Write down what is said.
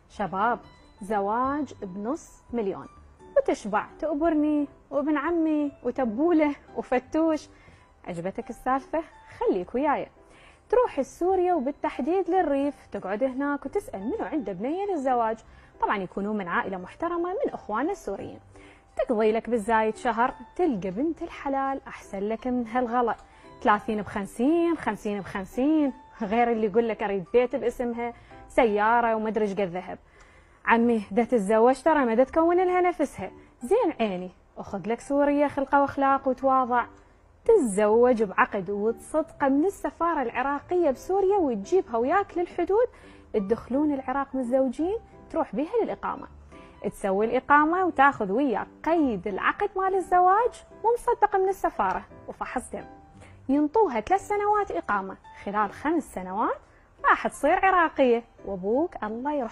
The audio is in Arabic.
شباب، زواج ب500,000 وتشبع تأبرني وابن عمي وتبوله وفتوش. عجبتك السالفة؟ خليك وياي. تروح لسوريا وبالتحديد للريف، تقعد هناك وتسأل منو عنده بنية للزواج. طبعا يكونون من عائلة محترمة من أخواننا السوريين. تقضي لك بالزايد شهر، تلقى بنت الحلال أحسن لك من هالغلا. 30 ب50، 50 ب50، غير اللي يقول لك أريد بيت باسمها، سيارة ومدري ايش قد ذهب. عمي دا تتزوج ترى ما دا تكون لها نفسها. زين عيني، أخذ لك سورية خلقة وأخلاق وتواضع. تتزوج بعقد وتصدقه من السفارة العراقية بسوريا وتجيبها وياك للحدود. تدخلون العراق متزوجين، تروح بيها للإقامة. تسوي الإقامة وتاخذ وياك قيد العقد مال الزواج ومصدقة من السفارة وفحص دم. ينطوها 3 سنوات إقامة. خلال 5 سنوات راح تصير عراقية، وأبوك الله يرحمه